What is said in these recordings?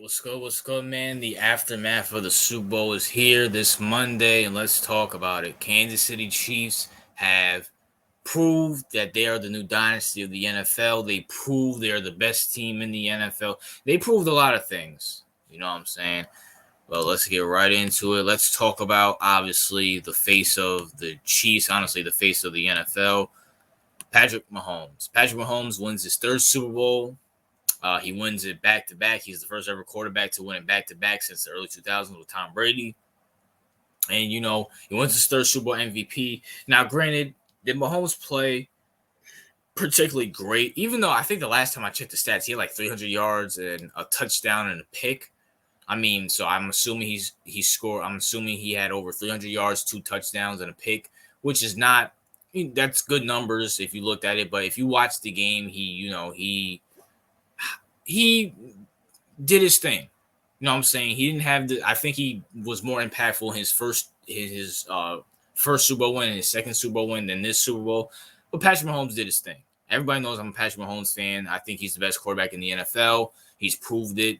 What's good? What's good, man? The aftermath of the Super Bowl is here this Monday, and let's talk about it. Kansas City Chiefs have proved that they are the new dynasty of the NFL. They proved they are the best team in the NFL. They proved a lot of things. You know what I'm saying? Well, let's get right into it. Let's talk about, obviously, the face of the Chiefs, honestly, the face of the NFL, Patrick Mahomes. Patrick Mahomes wins his third Super Bowl. He wins it back to back. He's the first ever quarterback to win it back to back since the early 2000s with Tom Brady. And, he wins his third Super Bowl MVP. Now, granted, did Mahomes play particularly great? Even though I think the last time I checked the stats, he had like 300 yards and a touchdown and a pick. I mean, so I'm assuming he scored. I'm assuming he had over 300 yards, 2 touchdowns, and a pick, which is not. That's good numbers if you looked at it. But if you watch the game, he did his thing. You know what I'm saying? He didn't have I think he was more impactful in his first Super Bowl win and his second Super Bowl win than this Super Bowl. But Patrick Mahomes did his thing. Everybody knows I'm a Patrick Mahomes fan. I think he's the best quarterback in the NFL. He's proved it.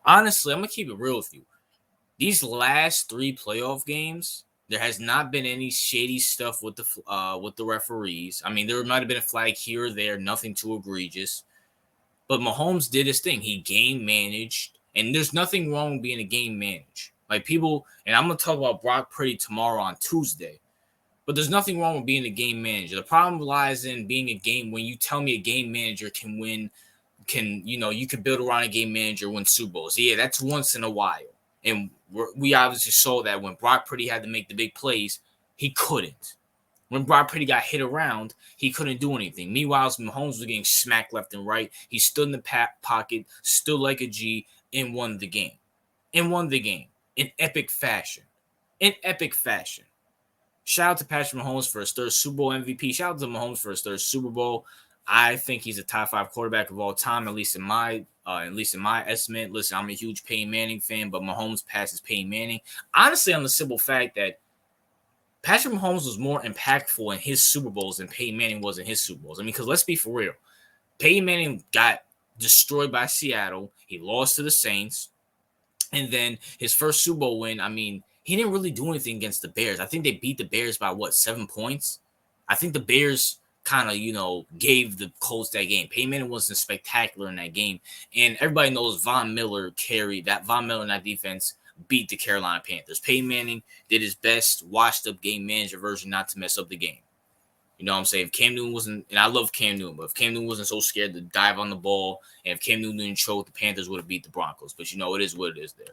Honestly, I'm gonna keep it real with you. These last 3 playoff games, there has not been any shady stuff with the referees. I mean, there might have been a flag here or there, nothing too egregious. But Mahomes did his thing. He game managed, and there's nothing wrong with being a game manager. Like people, and I'm going to talk about Brock Purdy tomorrow on Tuesday, but there's nothing wrong with being a game manager. The problem lies in being when you tell me a game manager can win, you can build around a game manager, win Super Bowls. Yeah, that's once in a while. And we obviously saw that when Brock Purdy had to make the big plays, he couldn't. When Brock Purdy got hit around, he couldn't do anything. Meanwhile, Mahomes was getting smacked left and right. He stood in the pocket, stood like a G, and won the game. In epic fashion. Shout out to Patrick Mahomes for his third Super Bowl MVP. Shout out to Mahomes for his third Super Bowl. I think he's a top 5 quarterback of all time, at least in my estimate. Listen, I'm a huge Peyton Manning fan, but Mahomes passes Peyton Manning. Honestly, on the simple fact that Patrick Mahomes was more impactful in his Super Bowls than Peyton Manning was in his Super Bowls. I mean, because let's be for real. Peyton Manning got destroyed by Seattle. He lost to the Saints. And then his first Super Bowl win, I mean, he didn't really do anything against the Bears. I think they beat the Bears by, 7 points? I think the Bears kind of, gave the Colts that game. Peyton Manning wasn't spectacular in that game. And everybody knows Von Miller in that defense beat the Carolina Panthers. Peyton Manning did his best, washed up game manager version not to mess up the game. You know what I'm saying? If Cam Newton wasn't, and I love Cam Newton, but if Cam Newton wasn't so scared to dive on the ball, and if Cam Newton didn't choke, the Panthers would have beat the Broncos. But it is what it is there.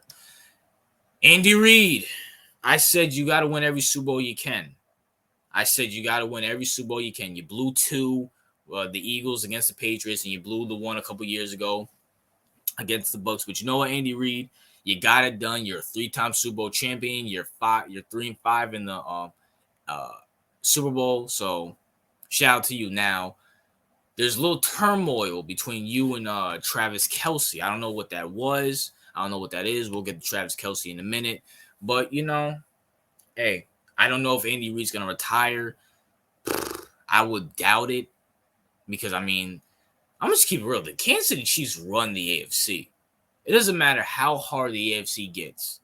Andy Reid, I said you got to win every Super Bowl you can. You blew 2, the Eagles against the Patriots, and you blew the one a couple years ago against the Bucs. But you know what, Andy Reid? You got it done. You're a 3-time Super Bowl champion. You're 3-5 in the Super Bowl. So shout out to you. Now, there's a little turmoil between you and Travis Kelce. I don't know what that was. I don't know what that is. We'll get to Travis Kelce in a minute. But, hey, I don't know if Andy Reid's going to retire. I would doubt it because, I'm just keep it real. The Kansas City Chiefs run the AFC. It doesn't matter how hard the AFC gets.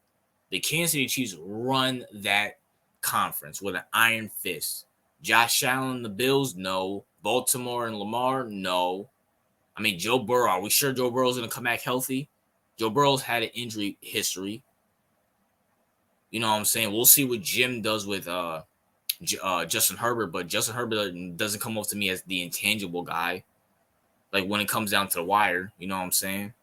The Kansas City Chiefs run that conference with an iron fist. Josh Allen and the Bills, no. Baltimore and Lamar, no. Joe Burrow, are we sure Joe Burrow's going to come back healthy? Joe Burrow's had an injury history. You know what I'm saying? We'll see what Jim does with Justin Herbert, but Justin Herbert doesn't come off to me as the intangible guy. Like when it comes down to the wire, you know what I'm saying?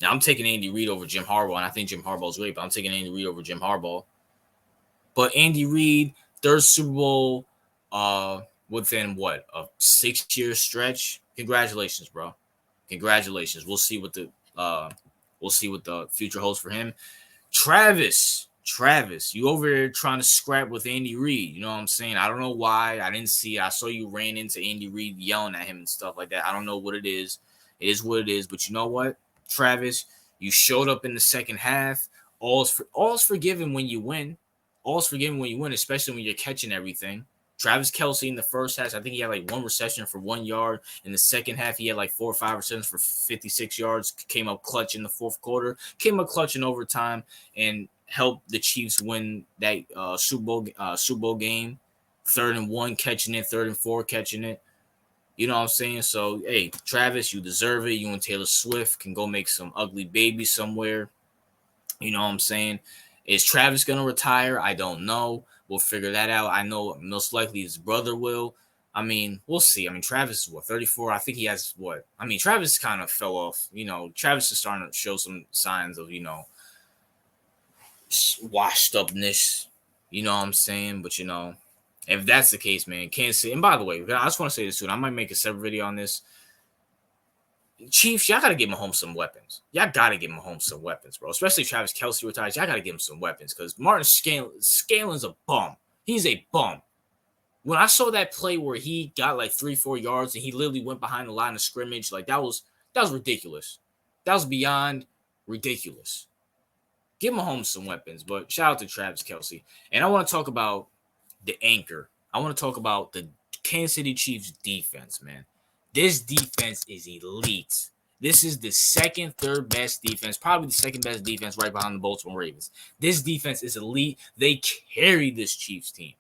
Now, I'm taking Andy Reid over Jim Harbaugh, and I think Jim Harbaugh's great, but I'm taking Andy Reid over Jim Harbaugh. But Andy Reid, third Super Bowl within, a 6-year stretch? Congratulations, bro. Congratulations. We'll see what the future holds for him. Travis, you over here trying to scrap with Andy Reid. You know what I'm saying? I don't know why. I didn't see it. I saw you ran into Andy Reid yelling at him and stuff like that. I don't know what it is. It is what it is. But you know what? Travis, you showed up in the second half. All's forgiven when you win. Especially when you're catching everything. Travis Kelce in the first half, I think he had like one reception for 1 yard. In the second half, he had like 4 or 5 receptions for 56 yards. Came up clutch in the fourth quarter. Came up clutch in overtime and helped the Chiefs win that Super Bowl game. 3rd and 1 catching it, 3rd and 4 catching it. You know what I'm saying? So, hey, Travis, you deserve it. You and Taylor Swift can go make some ugly babies somewhere. You know what I'm saying? Is Travis going to retire? I don't know. We'll figure that out. I know most likely his brother will. I mean, we'll see. I mean, Travis is 34? I think he has I mean, Travis kind of fell off. You know, Travis is starting to show some signs of, washed upness. You know what I'm saying? But, if that's the case, man, Kansas City. And by the way, I just want to say this too. I might make a separate video on this. Chiefs, y'all got to give Mahomes some weapons. Y'all got to give Mahomes some weapons, bro. Especially Travis Kelce retires. Y'all got to give him some weapons because Martin Scalen's a bum. He's a bum. When I saw that play where he got like 3-4 yards and he literally went behind the line of scrimmage, like that was ridiculous. That was beyond ridiculous. Give Mahomes some weapons, but shout out to Travis Kelce. And I want to talk about the anchor. I want to talk about the Kansas City Chiefs defense, man. This defense is elite. This is the second, third best defense, probably the second best defense right behind the Baltimore Ravens. This defense is elite. They carry this Chiefs team.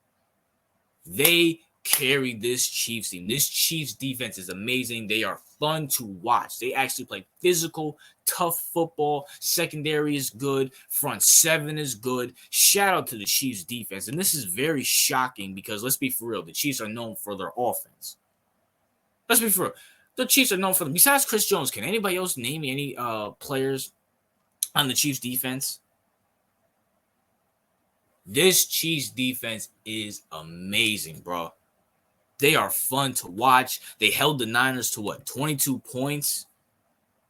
They carry this Chiefs team. This Chiefs defense is amazing. They are fun to watch. They actually play physical, tough football. Secondary is good. Front seven is good. Shout out to the Chiefs defense. And this is very shocking because let's be for real. The Chiefs are known for their offense. Let's be for real. The Chiefs are known for them. Besides Chris Jones, can anybody else name me any players on the Chiefs defense? This Chiefs defense is amazing, bro. They are fun to watch. They held the Niners to 22 points,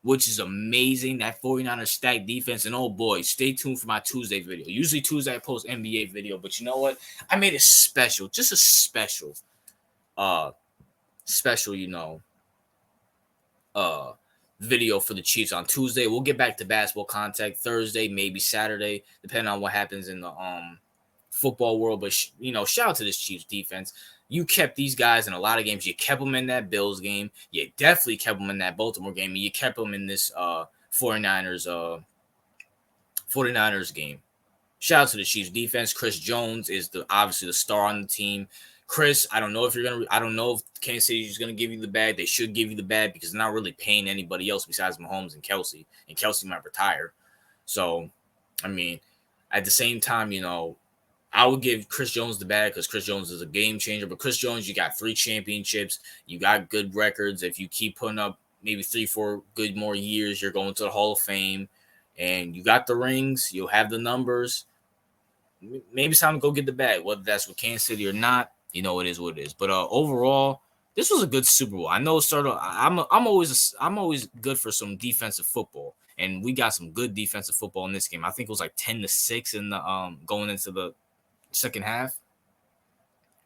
which is amazing. That 49ers stacked defense. And oh boy, stay tuned for my Tuesday video. Usually Tuesday I post NBA video, but you know what? I made it special, just a special, video for the Chiefs on Tuesday. We'll get back to basketball content Thursday, maybe Saturday, depending on what happens in the football world. But shout out to this Chiefs defense. You kept these guys in a lot of games. You kept them in that Bills game. You definitely kept them in that Baltimore game. And you kept them in this 49ers game. Shout out to the Chiefs defense. Chris Jones is obviously the star on the team. Chris, I don't know if Kansas City is gonna give you the bag. They should give you the bag because they're not really paying anybody else besides Mahomes and Kelce. And Kelce might retire. So, I mean, at the same time, I would give Chris Jones the bag because Chris Jones is a game changer. But Chris Jones, you got 3 championships. You got good records. If you keep putting up maybe 3-4 good more years, you're going to the Hall of Fame. And you got the rings. You'll have the numbers. Maybe it's time to go get the bag, whether that's with Kansas City or not. It is what it is. But overall, this was a good Super Bowl. I know I'm always good for some defensive football. And we got some good defensive football in this game. I think it was like 10-6 in the going into the second half.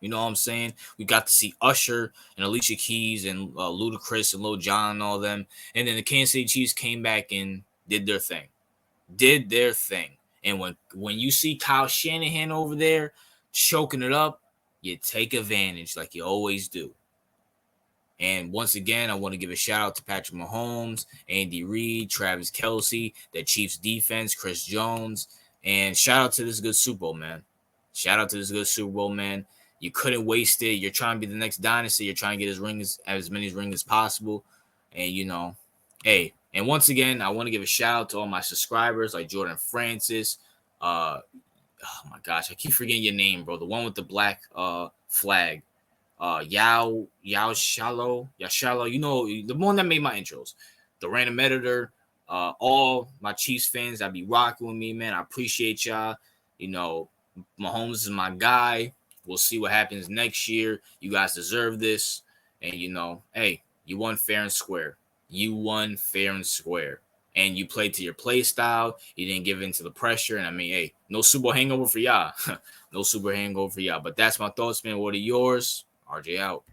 You know what I'm saying? We got to see Usher and Alicia Keys and Ludacris and Lil Jon and all them. And then the Kansas City Chiefs came back and did their thing. And when you see Kyle Shanahan over there choking it up, you take advantage like you always do. And once again, I want to give a shout out to Patrick Mahomes, Andy Reid, Travis Kelce, the Chiefs defense, Chris Jones, and shout out to this good Super Bowl, man. You couldn't waste it. You're trying to be the next dynasty. You're trying to get as many rings as possible. And, hey, and once again, I want to give a shout out to all my subscribers like Jordan Francis. Oh, my gosh. I keep forgetting your name, bro. The one with the black flag. Yao Shallow. The one that made my intros. The random editor. All my Chiefs fans that be rocking with me, man. I appreciate y'all. Mahomes is my guy. We'll see what happens next year. You guys deserve this. And, hey, you won fair and square. And you played to your play style. You didn't give in to the pressure. And, hey, no Super Bowl hangover for y'all. But that's my thoughts, man. What are yours? RJ out.